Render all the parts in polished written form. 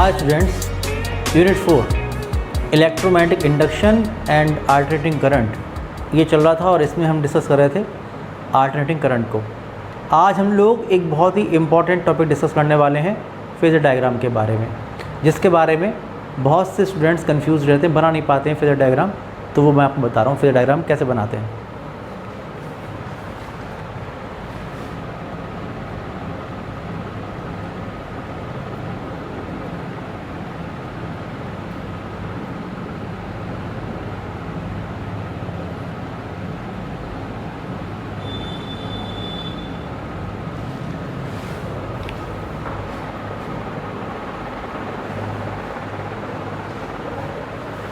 Hi students, unit 4 electromagnetic induction and alternating current ये चल रहा था और इसमें हम डिस्कस कर रहे थे अल्टरनेटिंग करंट को। आज हम लोग एक बहुत ही इम्पॉर्टेंट टॉपिक डिस्कस करने वाले हैं फेजर डायग्राम के बारे में, जिसके बारे में बहुत से स्टूडेंट्स कंफ्यूज रहते हैं, बना नहीं पाते हैं फेजर डायग्राम। तो वो मैं आपको बता रहा हूँ फेजर डायग्राम कैसे बनाते हैं।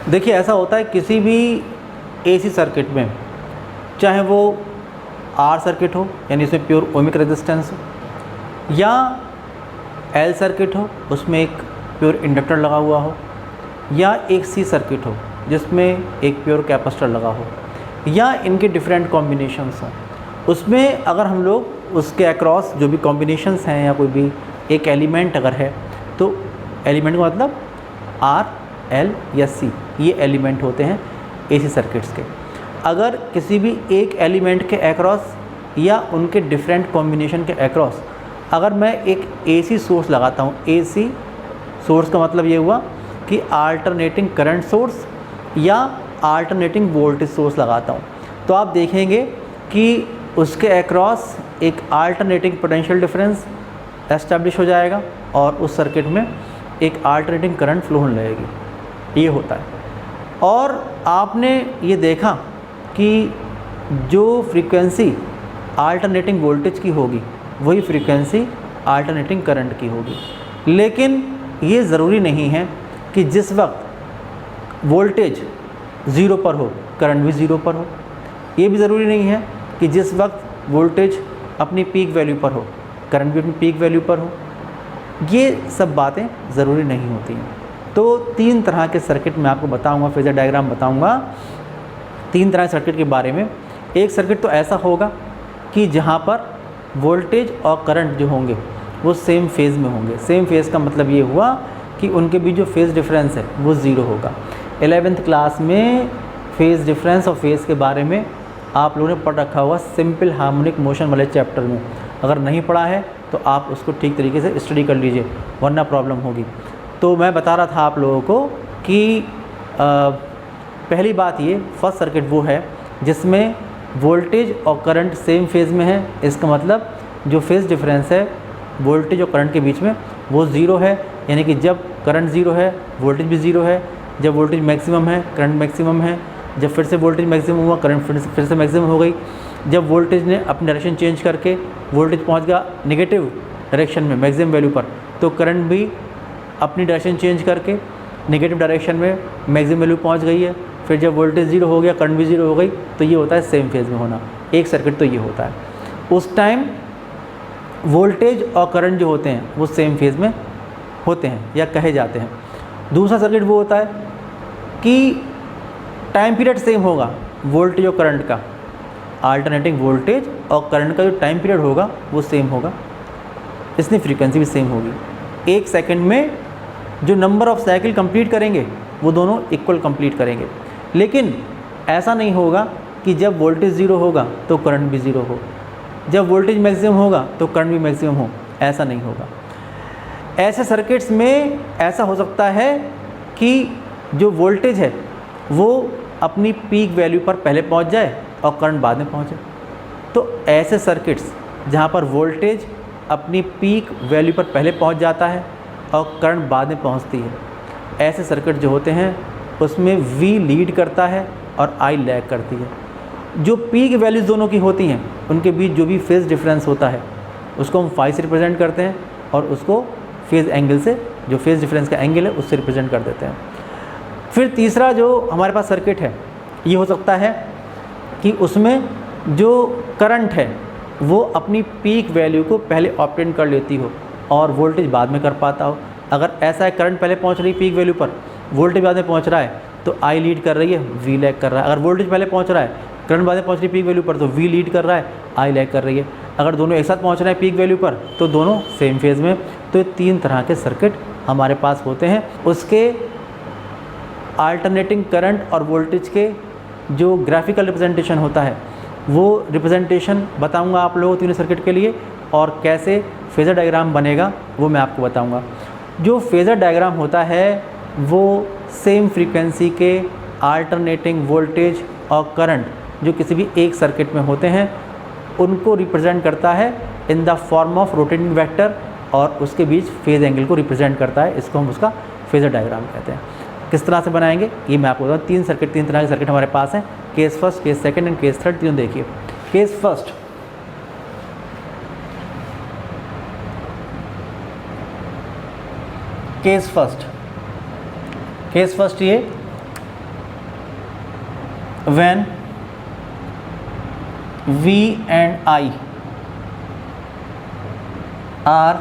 देखिए, ऐसा होता है किसी भी एसी सर्किट में, चाहे वो आर सर्किट हो यानी इसमें प्योर ओमिक रेजिस्टेंस हो, या एल सर्किट हो उसमें एक प्योर इंडक्टर लगा हुआ हो, या एक सी सर्किट हो जिसमें एक प्योर कैपेसिटर लगा हो, या इनके डिफरेंट कॉम्बिनेशंस हों। उसमें अगर हम लोग उसके अक्रॉस जो भी कॉम्बिनेशंस हैं या कोई भी एक एलिमेंट अगर है, तो एलिमेंट का मतलब आर, एल या सी, ये एलिमेंट होते हैं एसी सर्किट्स के। अगर किसी भी एक एलिमेंट के अक्रॉस या उनके डिफरेंट कॉम्बिनेशन के अक्रॉस अगर मैं एक एसी सोर्स लगाता हूँ, एसी सोर्स का मतलब ये हुआ कि अल्टरनेटिंग करंट सोर्स या अल्टरनेटिंग वोल्टेज सोर्स लगाता हूँ, तो आप देखेंगे कि उसके अक्रॉस एक अल्टरनेटिंग पोटेंशियल डिफरेंस एस्टेब्लिश हो जाएगा और उस सर्किट में एक अल्टरनेटिंग करंट फ्लो होने लगेगी। ये होता है। और आपने ये देखा कि जो फ्रीक्वेंसी अल्टरनेटिंग वोल्टेज की होगी वही फ्रीक्वेंसी अल्टरनेटिंग करंट की होगी। लेकिन ये ज़रूरी नहीं है कि जिस वक्त वोल्टेज ज़ीरो पर हो करंट भी ज़ीरो पर हो। ये भी ज़रूरी नहीं है कि जिस वक्त वोल्टेज अपनी पीक वैल्यू पर हो करंट भी अपनी पीक वैल्यू पर हो। ये सब बातें ज़रूरी नहीं होती हैं। तो तीन तरह के सर्किट मैं आपको बताऊंगा, फेजर डायग्राम बताऊंगा तीन तरह के सर्किट के बारे में। एक सर्किट तो ऐसा होगा कि जहां पर वोल्टेज और करंट जो होंगे वो सेम फेज़ में होंगे। सेम फेज़ का मतलब ये हुआ कि उनके बीच जो फेज़ डिफरेंस है वो ज़ीरो होगा। 11th क्लास में फेज़ डिफरेंस और फेज़ के बारे में आप लोगों ने पढ़ रखा होगा सिंपल हार्मोनिक मोशन वाले चैप्टर में। अगर नहीं पढ़ा है तो आप उसको ठीक तरीके से स्टडी कर लीजिए, वरना प्रॉब्लम होगी। तो मैं बता रहा था आप लोगों को कि पहली बात ये फर्स्ट सर्किट वो है जिसमें वोल्टेज और करंट सेम फेज़ में है। इसका मतलब जो फेज़ डिफरेंस है वोल्टेज और करंट के बीच में वो ज़ीरो है, यानी कि जब करंट ज़ीरो है वोल्टेज भी ज़ीरो है, जब वोल्टेज मैक्सिमम है करंट मैक्सिमम है, जब फिर से वोल्टेज मैक्सिमम हुआ करंट फिर से मैक्सिमम हो गई, जब वोल्टेज ने अपनी डायरेक्शन चेंज करके वोल्टेज पहुँच गया नेगेटिव डायरेक्शन में मैक्सिमम वैल्यू पर, तो करंट भी अपनी डायरेक्शन चेंज करके नेगेटिव डायरेक्शन में मैक्सिमम वैल्यू पहुंच गई है। फिर जब वोल्टेज ज़ीरो हो गया करंट भी ज़ीरो हो गई, तो ये होता है सेम फेज़ में होना। एक सर्किट तो ये होता है। उस टाइम वोल्टेज और करंट जो होते हैं वो सेम फेज़ में होते हैं या कहे जाते हैं। दूसरा सर्किट वो होता है कि टाइम पीरियड सेम होगा वोल्टेज और करंट का। अल्टरनेटिंग वोल्टेज और करंट का जो टाइम पीरियड होगा वो सेम होगा, इसलिए फ्रीक्वेंसी भी सेम होगी। एक सेकंड में जो नंबर ऑफ़ साइकिल कंप्लीट करेंगे वो दोनों इक्वल कंप्लीट करेंगे। लेकिन ऐसा नहीं होगा कि जब वोल्टेज ज़ीरो होगा तो करंट भी ज़ीरो हो, जब वोल्टेज मैक्सिमम होगा तो करंट भी मैक्सिमम हो, ऐसा नहीं होगा। ऐसे सर्किट्स में ऐसा हो सकता है कि जो वोल्टेज है वो अपनी पीक वैल्यू पर पहले पहुंच जाए और करंट बाद में पहुंचे। तो ऐसे सर्किट्स जहां पर वोल्टेज अपनी पीक वैल्यू पर पहले पहुंच जाता है और करंट बाद में पहुंचती है, ऐसे सर्किट जो होते हैं उसमें V लीड करता है और I लैग करती है। जो पीक वैल्यूज़ दोनों की होती हैं उनके बीच जो भी फेज़ डिफरेंस होता है उसको हम फाई से रिप्रेजेंट करते हैं और उसको फेज़ एंगल से, जो फेज़ डिफरेंस का एंगल है उससे रिप्रेजेंट कर देते हैं। फिर तीसरा जो हमारे पास सर्किट है ये हो सकता है कि उसमें जो करंट है वो अपनी पीक वैल्यू को पहले ऑब्टेन कर लेती हो और वोल्टेज बाद में कर पाता हो। अगर ऐसा है करंट पहले पहुंच रही पीक वैल्यू पर, वोल्टेज बाद में पहुंच रहा है, तो I लीड कर रही है, V लैग कर रहा है। अगर वोल्टेज पहले पहुंच रहा है करंट बाद में पहुंच रही पीक वैल्यू पर, तो V लीड कर रहा है, I लैग कर रही है। अगर दोनों एक साथ पहुंच रहे हैं पीक वैल्यू पर तो दोनों सेम फेज़ में। तो ये तीन तरह के सर्किट हमारे पास होते हैं। उसके अल्टरनेटिंग करंट और वोल्टेज के जो ग्राफिकल रिप्रेजेंटेशन होता है वो रिप्रेजेंटेशन बताऊंगा आप लोगों को तीनों सर्किट के लिए, और कैसे फेज़र डायग्राम बनेगा वो मैं आपको बताऊंगा। जो फेज़र डायग्राम होता है वो सेम फ्रीक्वेंसी के अल्टरनेटिंग वोल्टेज और करंट जो किसी भी एक सर्किट में होते हैं उनको रिप्रेजेंट करता है in the form of rotating vector, और उसके बीच फेज़ एंगल को रिप्रेजेंट करता है। इसको हम उसका फेज़र डायग्राम कहते हैं। किस तरह से बनाएंगे ये मैं आपको बताऊँ। तीन तरह के सर्किट हमारे पास हैं, case first, case second and case third. तीनों देखिए। केस फर्स्ट, केस फर्स्ट ये when V and I are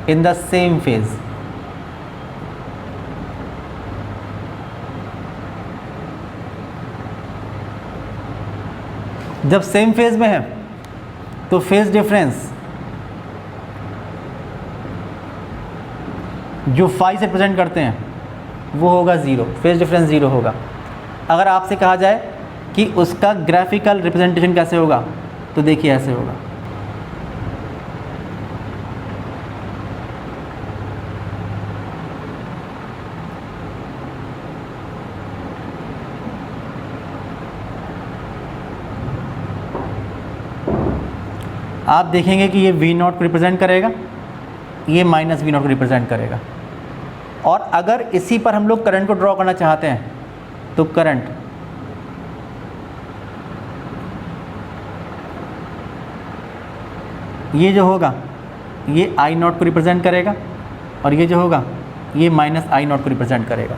in the same phase, जब सेम फेज में है तो फेज डिफरेंस जो फाई से रिप्रेजेंट करते हैं वो होगा ज़ीरो, फेज डिफरेंस ज़ीरो होगा। अगर आपसे कहा जाए कि उसका ग्राफिकल रिप्रेजेंटेशन कैसे होगा तो देखिए ऐसे होगा। आप देखेंगे कि ये V0 को रिप्रेजेंट करेगा, ये माइनस V0 को रिप्रेजेंट करेगा। और अगर इसी पर हम लोग करंट को ड्रॉ करना चाहते हैं तो करंट ये जो होगा ये I0 को रिप्रेजेंट करेगा, और ये जो होगा ये माइनस I0 को रिप्रेजेंट करेगा।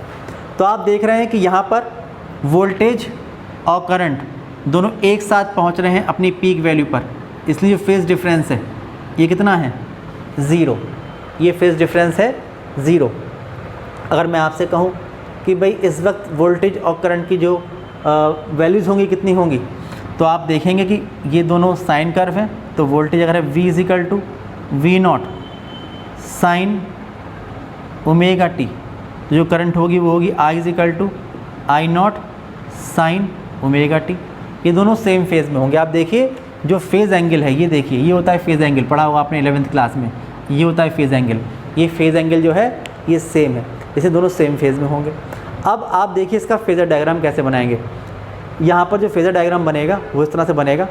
तो आप देख रहे हैं कि यहाँ पर वोल्टेज और करंट दोनों एक साथ पहुँच रहे हैं अपनी पीक वैल्यू पर, इसलिए फेज़ डिफरेंस है ये कितना है, ज़ीरो। ये फेज़ डिफरेंस है ज़ीरो। अगर मैं आपसे कहूँ कि भाई इस वक्त वोल्टेज और करंट की जो वैल्यूज़ होंगी कितनी होंगी, तो आप देखेंगे कि ये दोनों साइन कर्व हैं। तो वोल्टेज अगर है V is equal to V0 sine omega T, तो जो करंट होगी वो होगी I is equal to I0 sine omega t. ये दोनों सेम फेज़ में होंगे। आप देखिए जो फेज़ एंगल है ये देखिए, ये होता है फेज़ एंगल, पढ़ा होगा आपने 11th क्लास में, ये होता है फेज़ एंगल। ये फेज़ एंगल जो है ये सेम है, इसे दोनों सेम फेज़ में होंगे। अब आप देखिए इसका फेज़र डायग्राम कैसे बनाएंगे। यहाँ पर जो फेज़र डायग्राम बनेगा वो इस तरह से बनेगा।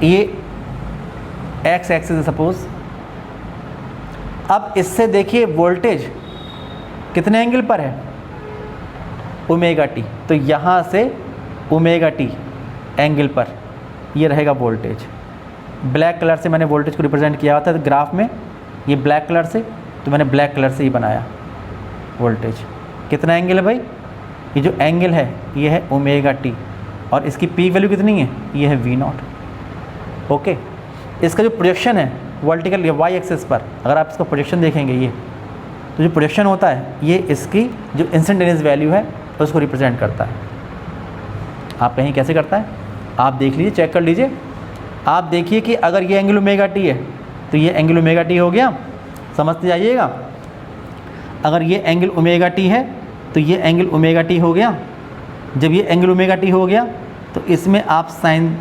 ये एक्स एक्सिस है सपोज। अब इससे देखिए वोल्टेज कितने एंगल पर है, ओमेगा टी। तो यहाँ से ओमेगा टी एंगल पर ये रहेगा वोल्टेज। ब्लैक कलर से मैंने वोल्टेज को रिप्रेजेंट किया हुआ था ग्राफ में, ये ब्लैक कलर से, तो मैंने ब्लैक कलर से ही बनाया वोल्टेज। कितना एंगल है भाई, ये जो एंगल है ये है ओमेगा टी, और इसकी पी वैल्यू कितनी है, ये है V0। ओके, इसका जो प्रोजेक्शन है वर्टिकल या वाई एक्सिस पर, अगर आप इसका प्रोजेक्शन देखेंगे ये, तो जो प्रोजेक्शन होता है ये इसकी जो इंस्टेंटेनियस वैल्यू है उसको रिप्रेजेंट करता है। आप कहीं कैसे करता है आप देख लीजिए, चेक कर लीजिए। आप देखिए कि अगर ये एंगल ओमेगा टी है तो ये एंगल ओमेगा टी हो गया, समझते जाइएगा। अगर ये एंगल ओमेगा टी है तो ये एंगल ओमेगा टी हो गया। जब ये एंगल ओमेगा टी हो गया तो इसमें आप साइन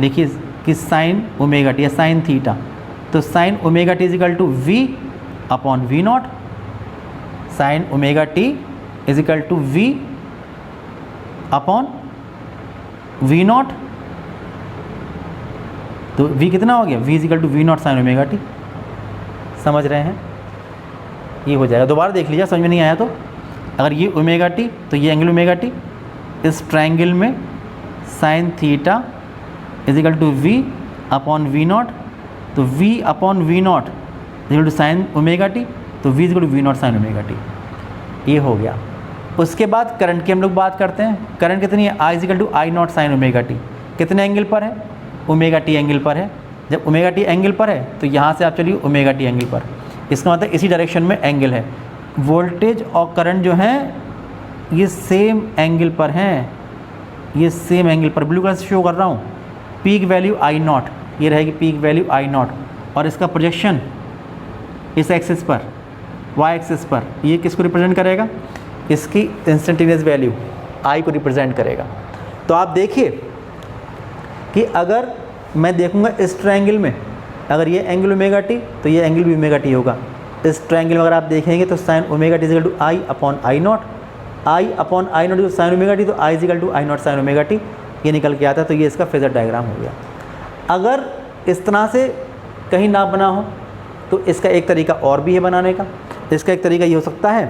देखिए कि साइन ओमेगा टी या साइन थीटा, तो sine omega t is equal to V upon V0। Sine omega t is equal to V upon V0। तो V कितना हो गया, V is equal to V0 sine omega t. समझ रहे हैं, ये हो जाएगा। दोबारा देख लीजिए समझ में नहीं आया तो। अगर ये ओमेगा टी तो ये एंगल ओमेगा टी, इस ट्रायंगल में sine theta is equal to V upon V0। तो V upon V0 is equal to sine omega T, तो V is equal to V0 sine omega t. ये हो गया। उसके बाद करंट की हम लोग बात करते हैं। करंट कितनी है, I is equal to I0 sine omega t. कितने एंगल पर है, ओमेगा टी एंगल पर है। जब ओमेगा टी एंगल पर है तो यहाँ से आप चलिए ओमेगा टी एंगल पर, इसका मतलब इसी डायरेक्शन में एंगल है। वोल्टेज और करंट जो हैं ये सेम एंगल पर हैं, ये सेम एंगल पर ब्लू कलर से शो कर रहा हूँ। पीक वैल्यू आई नॉट, ये रहेगी पीक वैल्यू आई नॉट, और इसका प्रोजेक्शन इस एक्सिस पर, वाई एक्सिस पर, ये किसको रिप्रेजेंट करेगा? इसकी इंस्टेंटेनियस वैल्यू आई को रिप्रेजेंट करेगा। तो आप देखिए कि अगर मैं देखूंगा इस ट्रायंगल में, अगर ये एंगल ओमेगा टी तो ये एंगल भी ओमेगा टी होगा। इस ट्रायंगल में अगर आप देखेंगे तो sine omega t is equal to I upon I not, i upon I not sine omega T, तो I equal to I not sine omega t, ये निकल के आता है। तो ये इसका फेजर डायग्राम हो गया। अगर इस तरह से कहीं ना बना हो तो इसका एक तरीका और भी है बनाने का। इसका एक तरीका ये हो सकता है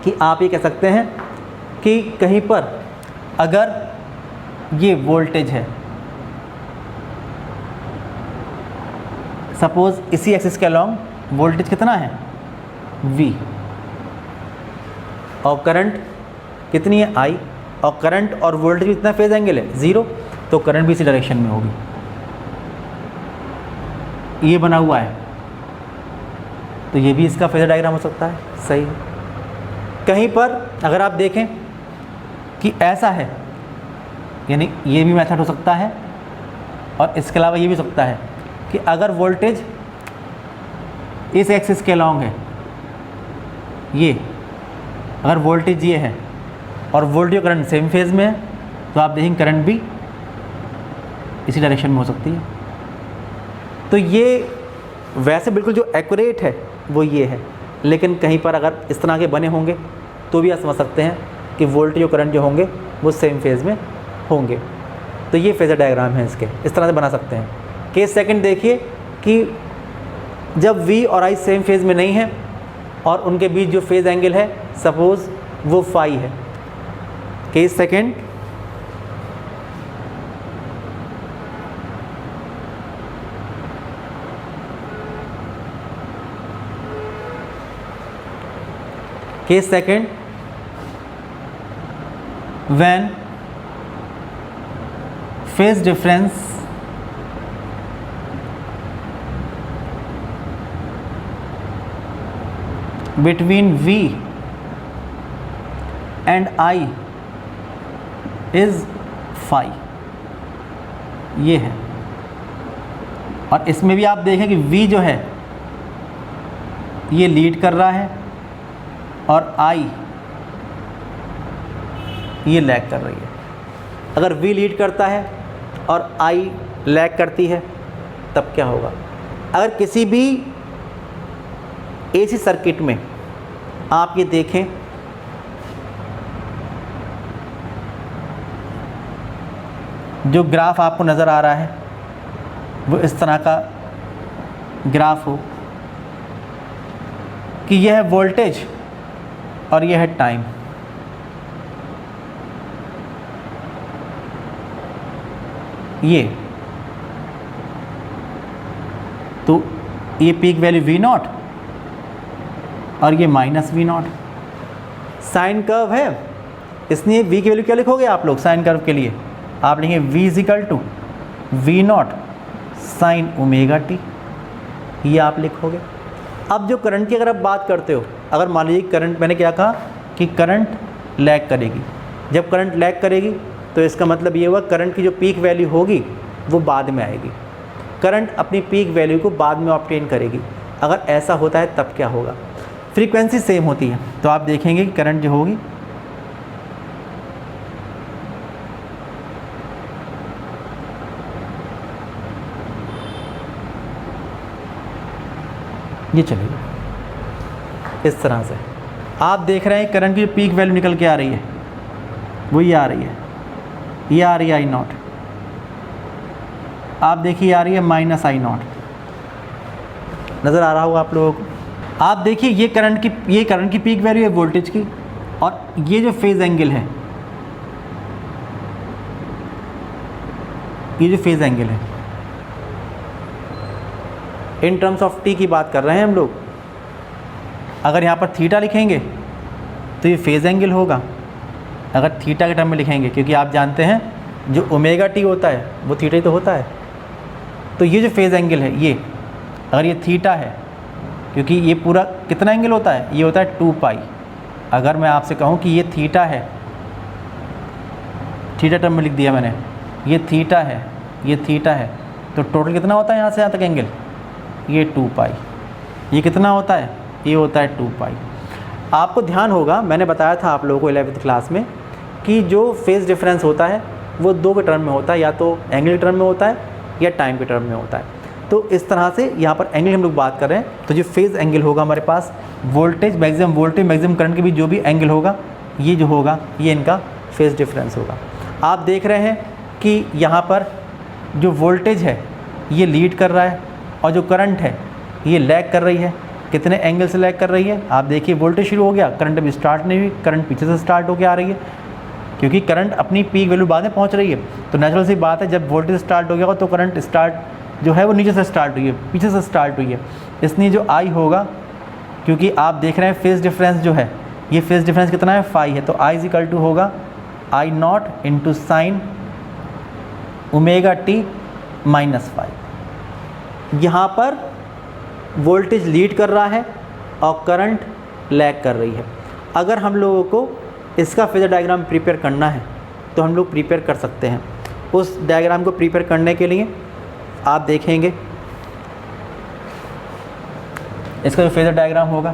कि आप ये कह सकते हैं कि कहीं पर अगर ये वोल्टेज है, सपोज इसी एक्सिस के अलॉन्ग वोल्टेज कितना है V, और करंट कितनी है I, और करंट और वोल्टेज कितना फेज एंगल है 0, तो करंट भी इसी डायरेक्शन में होगी। ये बना हुआ है तो ये भी इसका फेजर डायग्राम हो सकता है, सही है। कहीं पर अगर आप देखें कि ऐसा है, यानी ये भी मेथड हो सकता है, और इसके अलावा ये भी हो सकता है कि अगर वोल्टेज इस एक्सिस के अलॉन्ग है, ये अगर वोल्टेज ये है और वोल्टेज और करंट सेम फेज में है, तो आप देखेंगे करंट भी इसी डायरेक्शन में हो सकती है। तो ये वैसे बिल्कुल जो एक्यूरेट है वो ये है, लेकिन कहीं पर अगर इस तरह के बने होंगे तो भी आप समझ सकते हैं कि वोल्टेज और करंट जो होंगे वो सेम फेज में होंगे। तो ये फेजर डायग्राम है इसके, इस तरह से बना सकते हैं। केस सेकंड देखिए कि जब V और I सेम फेज में नहीं है और उनके बीच जो फेज एंगल है सपोज वो फाई है। Case second, case second, when phase difference between V and I is phi, ये है। और इसमें भी आप देखें कि V जो है ये लीड कर रहा है और I ये लैग कर रही है। अगर V लीड करता है और I लैग करती है तब क्या होगा? अगर किसी भी AC सर्किट में आप ये देखें जो ग्राफ आपको नज़र आ रहा है वो इस तरह का ग्राफ हो कि यह है वोल्टेज और यह है टाइम। ये तो ये पीक वैल्यू V0 और ये माइनस V0। साइन कर्व है, इसलिए V की वैल्यू क्या लिखोगे आप लोग? साइन कर्व के लिए आप लिखेंगे V is equal to V0 sine omega t, ये आप लिखोगे। अब जो करंट की अगर आप बात करते हो, अगर मान लीजिए करंट, मैंने क्या कहा कि करंट लैग करेगी। जब करंट लैग करेगी तो इसका मतलब ये हुआ करंट की जो पीक वैल्यू होगी वो बाद में आएगी। करंट अपनी पीक वैल्यू को बाद में ऑब्टेन करेगी। अगर ऐसा होता है तब क्या होगा? फ्रीक्वेंसी सेम होती है तो आप देखेंगे कि करंट जो होगी ये चलेगी इस तरह से। आप देख रहे हैं करंट की जो पीक वैल्यू निकल के आ रही है वो ये आ रही है, ये आ रही है I नॉट। आप देखिए आ रही है माइनस I नॉट, नज़र आ रहा होगा आप लोगों को। आप देखिए ये करंट की पीक वैल्यू है वोल्टेज की, और ये जो फेज एंगल है, ये जो फेज एंगल है इन टर्म्स ऑफ टी की बात कर रहे हैं हम लोग। अगर यहाँ पर थीटा लिखेंगे तो ये फेज एंगल होगा, अगर थीटा के टर्म में लिखेंगे, क्योंकि आप जानते हैं जो ओमेगा टी होता है वो थीटा ही तो होता है। तो ये जो फेज एंगल है ये, अगर ये थीटा है, क्योंकि ये पूरा कितना एंगल होता है, ये होता है 2 पाई। अगर मैं आपसे कहूँ कि ये थीटा है, थीटा टर्म में लिख दिया मैंने, ये थीटा है, ये थीटा है, तो टोटल कितना होता है यहाँ से यहाँ तक एंगल? ये 2 पाई। ये कितना होता है? ये होता है 2 पाई। आपको ध्यान होगा, मैंने बताया था आप लोगों को 11वीं क्लास में कि जो फेज़ डिफरेंस होता है वो 2 के टर्म में होता है, या तो एंगल के टर्म में होता है या टाइम के टर्म में होता है। तो इस तरह से यहाँ पर एंगल हम लोग बात कर रहे हैं, तो जो फेज़ एंगल होगा हमारे पास, वोल्टेज मैक्सिमम करंट के बीच जो भी एंगल होगा, ये जो होगा ये इनका फेज़ डिफरेंस होगा। आप देख रहे हैं कि यहाँ पर जो वोल्टेज है ये लीड कर रहा है और जो करंट है ये लैग कर रही है। कितने एंगल से लैग कर रही है? आप देखिए, वोल्टेज शुरू हो गया, करंट अभी स्टार्ट नहीं हुई, करंट पीछे से स्टार्ट होकर आ रही है, क्योंकि करंट अपनी पीक वैल्यू बाद में पहुंच रही है। तो नेचुरल सी बात है, जब वोल्टेज स्टार्ट हो गया तो करंट स्टार्ट जो है वो नीचे से स्टार्ट हुई है, पीछे से स्टार्ट हुई है, इसलिए जो आई होगा, क्योंकि आप देख रहे हैं फेज़ डिफरेंस जो है, ये फेज़ डिफरेंस कितना है? फाई है, तो आई इज इक्वल टू होगा i not into sine omega T minus phi. यहाँ पर वोल्टेज लीड कर रहा है और करंट लैग कर रही है। अगर हम लोगों को इसका फेज़र डायग्राम प्रिपेयर करना है तो हम लोग प्रिपेयर कर सकते हैं। उस डायग्राम को प्रिपेयर करने के लिए आप देखेंगे इसका जो फेज़र डायग्राम होगा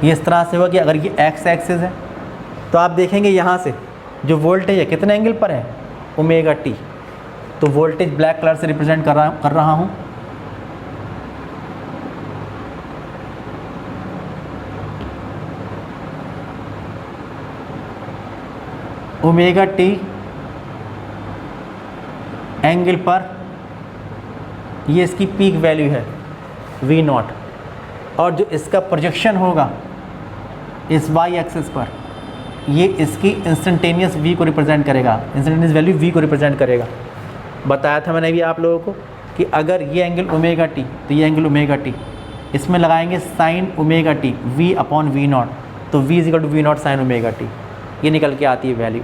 ये इस तरह से होगा कि अगर ये एक्स एक्सिस है तो आप देखेंगे यहाँ से जो वोल्टेज है कितने एंगल पर है? Omega T. तो वोल्टेज ब्लैक कलर से रिप्रेजेंट कर रहा हूँ। ओमेगा टी एंगल पर ये इसकी पीक वैल्यू है वी नॉट, और जो इसका प्रोजेक्शन होगा इस वाई एक्सिस पर ये इसकी इंस्टेंटेनियस वी को रिप्रेजेंट करेगा, इंस्टेंटेनियस वैल्यू वी को रिप्रेजेंट करेगा। बताया था मैंने भी आप लोगों को कि अगर ये एंगल ओमेगा टी तो ये एंगल ओमेगा टी, इसमें लगाएंगे sine omega t v upon we not, तो v is equal to we not sine omega t, ये निकल के आती है वैल्यू।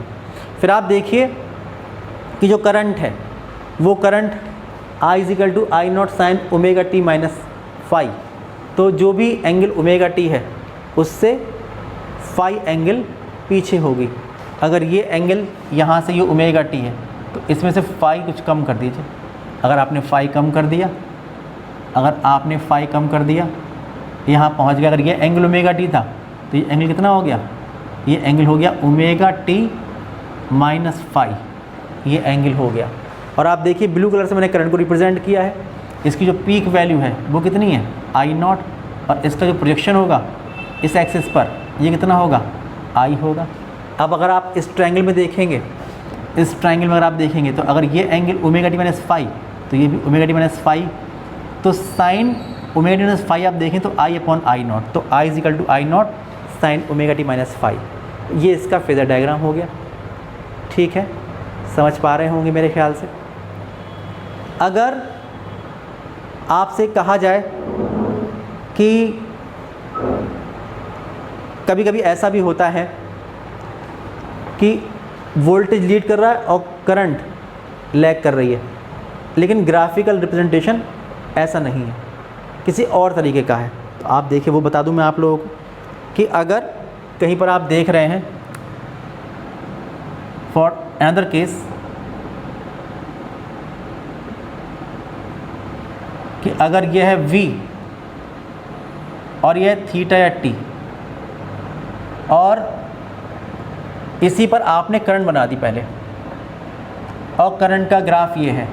फिर आप देखिए कि जो करंट है वो current I is equal to I not sine omega T minus phi, तो जो भी एंगल ओमेगा टी है उससे फाई एंगल पीछे होगी। अगर ये एंगल यहाँ से ये ओमेगा टी है तो इसमें से फाई कुछ कम कर दीजिए। अगर आपने फाई कम कर दिया, अगर आपने फाई कम कर दिया, यहाँ पहुँच गया। अगर ये एंगल ओमेगा टी था तो ये एंगल कितना हो गया? ये एंगल हो गया ओमेगा टी माइनस फाई, ये एंगल हो गया। और आप देखिए ब्लू कलर से मैंने करंट को रिप्रेजेंट किया है। इसकी जो पीक वैल्यू है वो कितनी है? आई नॉट, और इसका जो प्रोजेक्शन होगा इस एक्सिस पर ये कितना होगा? आई होगा। अब अगर आप इस ट्रायंगल में देखेंगे, इस ट्रायंगल में अगर आप देखेंगे तो अगर ये angle omega T minus phi तो ये भी ओमेगा टी माइनस फाई, तो sine omega T minus phi आप देखें तो आई अपॉन आई नॉट, तो आई is equal to I not sine omega T minus phi. ये इसका फेज़र डायग्राम हो गया। ठीक है, समझ पा रहे होंगे मेरे ख्याल से। अगर आपसे कहा जाए कि कभी कभी ऐसा भी होता है कि वोल्टेज लीड कर रहा है और करंट लैग कर रही है, लेकिन ग्राफिकल रिप्रेजेंटेशन ऐसा नहीं है, किसी और तरीके का है, तो आप देखिए वो बता दूं मैं आप लोगों को कि अगर कहीं पर आप देख रहे हैं फॉर अनदर केस कि अगर यह है V और यह है थीटा या T, और इसी पर आपने करंट बना दी पहले, और करंट का ग्राफ ये है,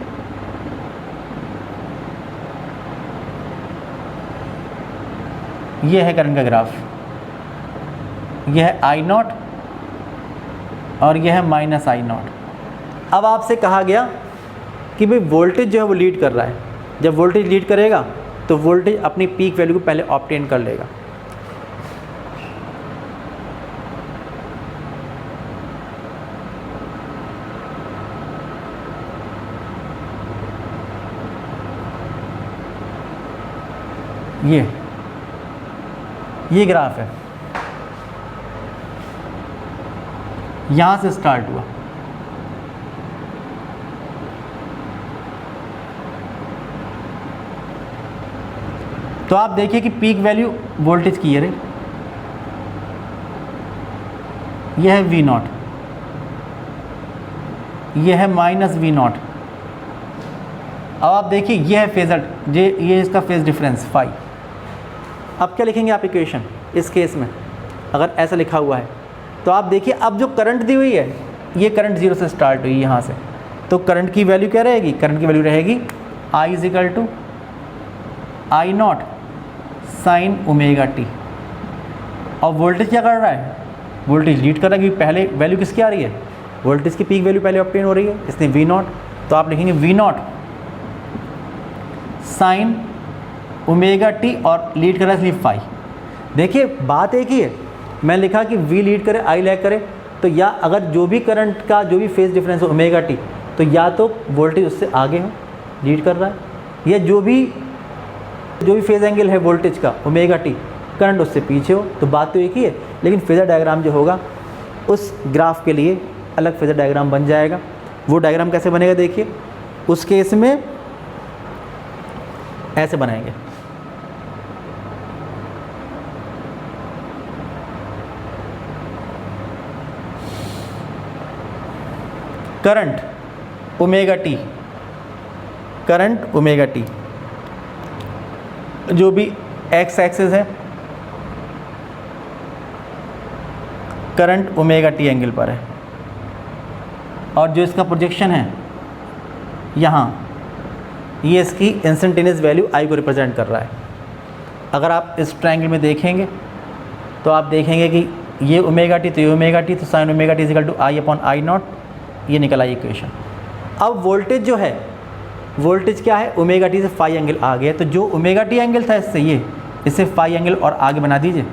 ये है करंट का ग्राफ, यह है आई नॉट और यह है माइनस आई नॉट। अब आपसे कहा गया कि भाई वोल्टेज जो है वो लीड कर रहा है। जब वोल्टेज लीड करेगा तो वोल्टेज अपनी पीक वैल्यू को पहले ऑब्टेन कर लेगा। ये ग्राफ है, यहाँ से स्टार्ट हुआ, तो आप देखिए कि पीक वैल्यू वोल्टेज की है, यह है वी नॉट, यह है माइनस वी नॉट। अब आप देखिए यह है फेजर, ये इसका फेज डिफरेंस फाई। अब क्या लिखेंगे आप इक्वेशन इस केस में, अगर ऐसा लिखा हुआ है तो आप देखिए अब जो करंट दी हुई है, ये करंट जीरो से स्टार्ट हुई यहाँ से, तो करंट की वैल्यू क्या रहेगी, करंट की वैल्यू रहेगी i is equal to I not sine omega t. और वोल्टेज क्या कर रहा है, वोल्टेज लीड कर रहा है, क्योंकि पहले वैल्यू किसकी आ रही है, वोल्टेज की पीक वैल्यू पहले ऑब्टेन हो रही है, इसने वी नॉट, तो आप लिखेंगे V not sine omega t और लीड कर रहा है इसलिए फाई। देखिए बात एक ही है, मैं लिखा कि वी लीड करे आई लैग करे, तो या अगर जो भी करंट का जो भी फेज डिफरेंस हो ओमेगा टी, तो या तो वोल्टेज उससे आगे हो लीड कर रहा है, या जो भी फेज एंगल है वोल्टेज का ओमेगा टी, करंट उससे पीछे हो, तो बात तो एक ही है। लेकिन फेजर डायग्राम जो होगा उस ग्राफ के लिए अलग फेजर डायग्राम बन जाएगा। वो डायग्राम कैसे बनेगा देखिए, उस केस में ऐसे बनाएंगे, current omega T, current omega T जो भी एक्स एक्सिस है, करंट ओमेगा टी एंगल पर है, और जो इसका प्रोजेक्शन है यहाँ, ये इसकी इंस्टेंटेनियस वैल्यू आई को रिप्रेजेंट कर रहा है। अगर आप इस ट्रायंगल में देखेंगे तो आप देखेंगे कि ये ओमेगा टी, तो ये ओमेगा टी, तो sine omega t is equal to I upon I naught, ये निकला ये इक्वेशन। अब वोल्टेज जो है, वोल्टेज क्या है, ओमेगा टी से फाई एंगल आ गया, तो जो ओमेगा टी एंगल था इससे ये, इससे फाई एंगल और आगे बना दीजिए,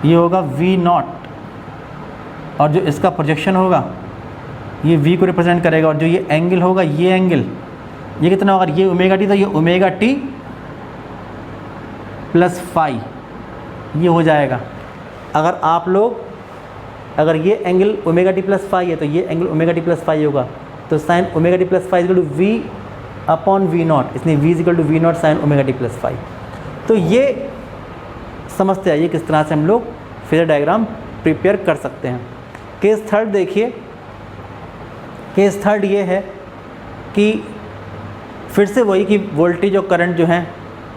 ये होगा वी नॉट, और जो इसका प्रोजेक्शन होगा ये वी को रिप्रेजेंट करेगा, और जो ये एंगल होगा, ये एंगल ये कितना होगा, ये ओमेगा टी, तो ये ओमेगा टी प्लस फाई ये हो जाएगा। अगर आप लोग, अगर ये angle omega T plus phi है तो ये angle omega T plus phi होगा, तो sine omega T plus phi equal to V upon we naught, इसलिए V equal to we not sine omega T plus phi. तो ये समझते आइए किस तरह से हम लोग फेजर डायग्राम प्रिपेयर कर सकते हैं। केस थर्ड देखिए, केस थर्ड ये है कि फिर से वही कि वोल्टेज और करंट जो हैं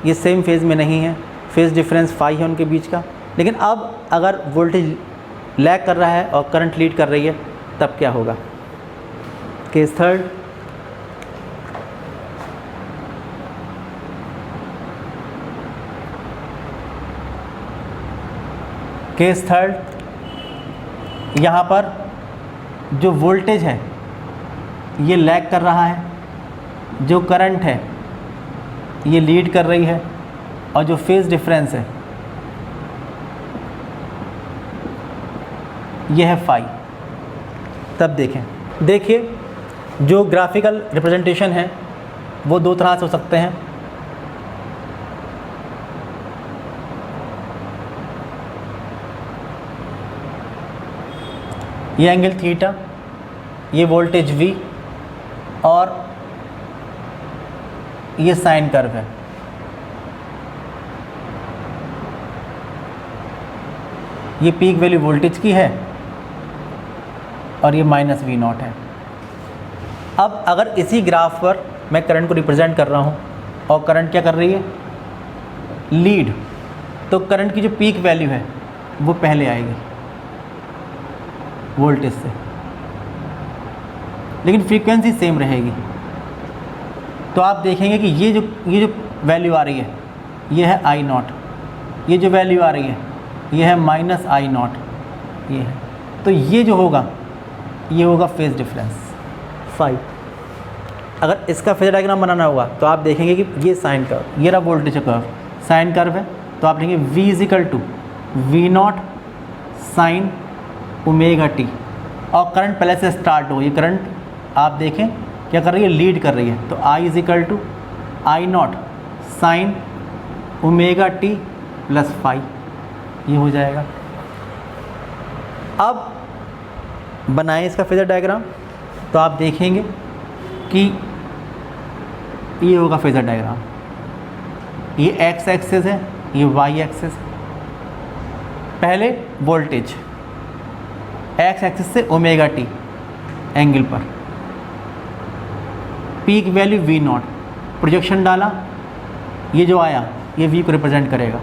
ये सेम फेज़ में नहीं है, फेज़ डिफरेंस फाई है उनके बीच का। लेकिन अब अगर वोल्टेज लैग कर रहा है और करंट लीड कर रही है, तब क्या होगा। केस थर्ड, केस थर्ड, यहाँ पर जो वोल्टेज है ये लैग कर रहा है, जो करंट है ये लीड कर रही है, और जो फेज़ डिफरेंस है ये है फाई। तब देखिए जो ग्राफिकल रिप्रेजेंटेशन है वो दो तरह से हो सकते हैं। ये एंगल थीटा, ये वोल्टेज V, और ये साइन कर्व है। ये पीक वैल्यू वोल्टेज की है और ये माइनस वी नॉट है। अब अगर इसी ग्राफ पर मैं करंट को रिप्रेजेंट कर रहा हूँ और करंट क्या कर रही है, लीड, तो करंट की जो पीक वैल्यू है वो पहले आएगी वोल्टेज से, लेकिन फ्रीक्वेंसी सेम रहेगी। तो आप देखेंगे कि ये जो वैल्यू आ रही है ये है आई नॉट, ये जो वैल्यू आ रही है ये है माइनस आई नॉट, ये है। तो ये जो होगा ये होगा फेज डिफरेंस फाई। अगर इसका फेजर डायग्राम बनाना होगा तो आप देखेंगे कि ये साइन कर्व, ये रहा वोल्टेज कर्व, साइन कर्व है, तो आप लिखेंगे V is equal to we not sine omega t, और करंट पहले से स्टार्ट हो, ये करंट आप देखें क्या कर रही है, लीड कर रही है, तो I is equal to I not sine omega T plus phi, ये हो जाएगा। अब बनाएं इसका फेजर डायग्राम, तो आप देखेंगे कि ये होगा फेजर डायग्राम, ये एक्स एक्सिस है, ये वाई एक्सिस है। पहले वोल्टेज एक्स एक्सिस से ओमेगा टी एंगल पर, peak value V naught, projection डाला, ये जो आया ये वी को रिप्रेजेंट करेगा,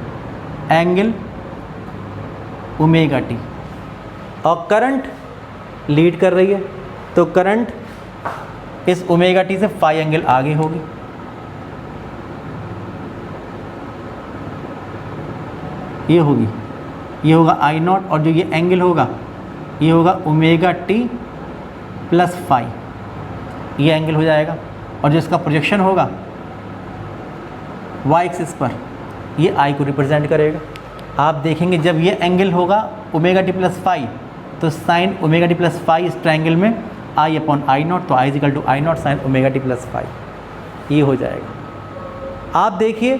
एंगल ओमेगा टी, और करंट लीड कर रही है तो करंट इस ओमेगा टी से फाई एंगल आगे होगी। ये होगी, ये होगा आई नॉट, और जो ये एंगल होगा ये होगा ओमेगा टी प्लस फाई, ये एंगल हो जाएगा। और जो इसका प्रोजेक्शन होगा वाई एक्सिस पर, ये आई को रिप्रेजेंट करेगा। आप देखेंगे जब ये एंगल होगा ओमेगा टी प्लस फाई, तो sine omega T plus phi इस ट्रायंगल में आई अपॉन आई नॉट, तो I equal to I not sine omega T plus phi, ये हो जाएगा। आप देखिए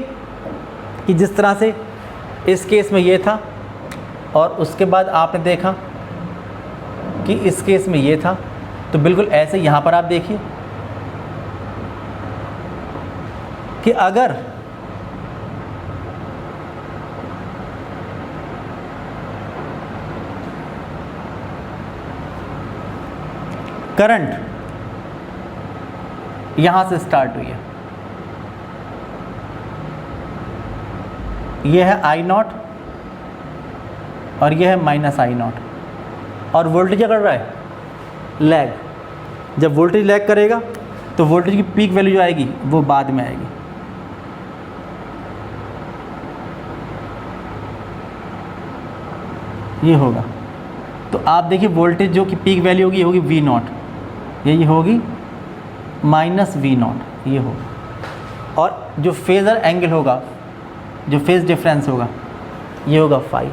कि जिस तरह से इस केस में ये था और उसके बाद आपने देखा कि इस केस में ये था, तो बिल्कुल ऐसे यहाँ पर आप देखिए कि अगर करंट यहाँ से स्टार्ट हुई है, ये है आई नॉट और ये है माइनस आई नॉट, और वोल्टेज क्या कर रहा है, लैग। जब वोल्टेज लैग करेगा तो वोल्टेज की पीक वैल्यू जो आएगी वो बाद में आएगी। ये होगा, तो आप देखिए वोल्टेज जो कि पीक वैल्यू होगी होगी वी नॉट, ये होगी माइनस वी नॉट, ये होगा। और जो फेज़र एंगल होगा, जो फेज़ डिफरेंस होगा, ये होगा फाई।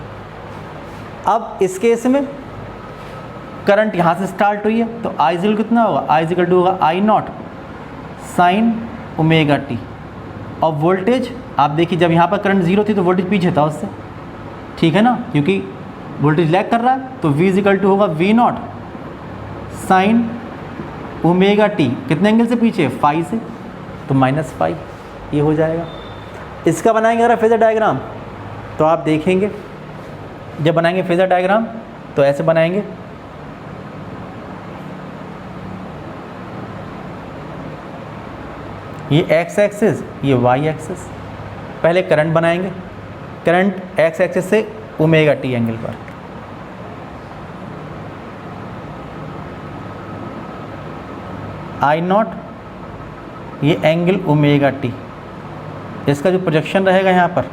अब इस केस में करंट यहाँ से स्टार्ट हुई है, तो आई इक्वल कितना होगा, आई इक्वल टू होगा i not sine omega t, और वोल्टेज आप देखिए जब यहाँ पर करंट ज़ीरो थी तो वोल्टेज पीछे था उससे, ठीक है ना, क्योंकि वोल्टेज लैग कर रहा है, तो V इक्वल टू होगा V not sine omega t, कितने एंगल से पीछे, फाई से, तो माइनस फाई, ये हो जाएगा। इसका बनाएंगे अगर फेज़र डायग्राम, तो आप देखेंगे जब बनाएंगे फेज़र डायग्राम तो ऐसे बनाएंगे, ये एक्स एक्सिस, ये वाई एक्सिस। पहले करंट बनाएंगे, करंट एक्स एक्सिस से ओमेगा टी एंगल पर, आई नॉट, ये एंगल ओमेगा टी, इसका जो प्रोजेक्शन रहेगा यहाँ पर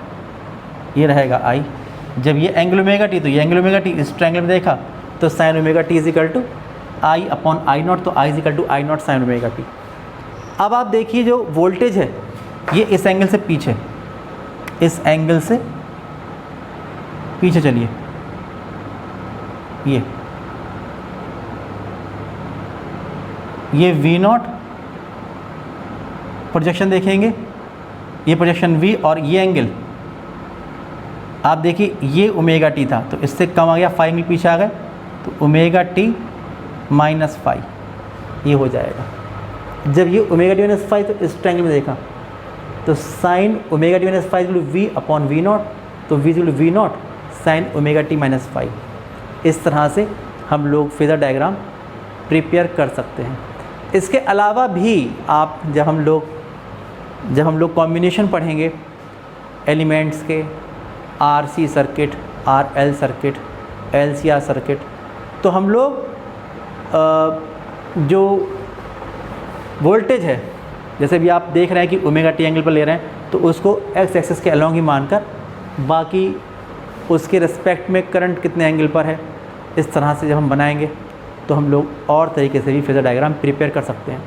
ये रहेगा आई। जब ये एंगल ओमेगा टी, तो ये एंगल ओमेगा टी इस ट्रायंगल में देखा तो sine omega T is equal to I upon I not, तो आई is equal to I not sine omega T. अब आप देखिए जो वोल्टेज है ये इस एंगल से पीछे, इस एंगल से पीछे चलिए, ये वी नॉट, प्रोजेक्शन देखेंगे ये प्रोजेक्शन वी, और ये एंगल आप देखिए ये ओमेगा टी था तो इससे कम आ गया, फाई एंगल पीछे आ गए, तो ओमेगा टी माइनस फाई, ये हो जाएगा। जब ये ओमेगा टी माइनस फाई, तो इस ट्रायंगल में देखा तो sine omega T minus phi V upon we not, तो V not sine omega T minus phi. इस तरह से हम लोग फेज़र डायग्राम प्रिपेयर कर सकते हैं। इसके अलावा भी आप जब हम लोग कॉम्बिनेशन पढ़ेंगे एलिमेंट्स के, RC circuit, RL circuit, LCR circuit, तो हम लोग जो वोल्टेज है, जैसे भी आप देख रहे हैं कि ओमेगा टी एंगल पर ले रहे हैं, तो उसको एक्स एक्सिस के अलॉन्ग ही मानकर बाकी उसके रिस्पेक्ट में करंट कितने एंगल पर है, इस तरह से जब हम बनाएंगे तो हम लोग और तरीके से भी फेज़र डायग्राम प्रिपेयर कर सकते हैं।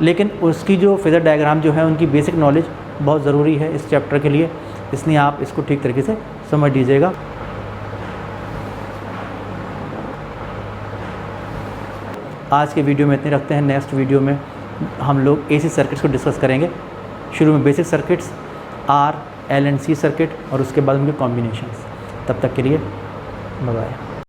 लेकिन उसकी जो फेज़र डायग्राम जो है उनकी बेसिक नॉलेज बहुत ज़रूरी है इस चैप्टर के लिए, इसलिए आप इसको ठीक तरीके से समझ लीजिएगा। आज के वीडियो में इतने रखते हैं, नेक्स्ट वीडियो में हम लोग एसी सर्किट्स को डिस्कस करेंगे। शुरू में basic circuits, R, L and C circuit, और उसके बाद उनके कॉम्बिनेशंस। तब तक के लिए बाय बाय।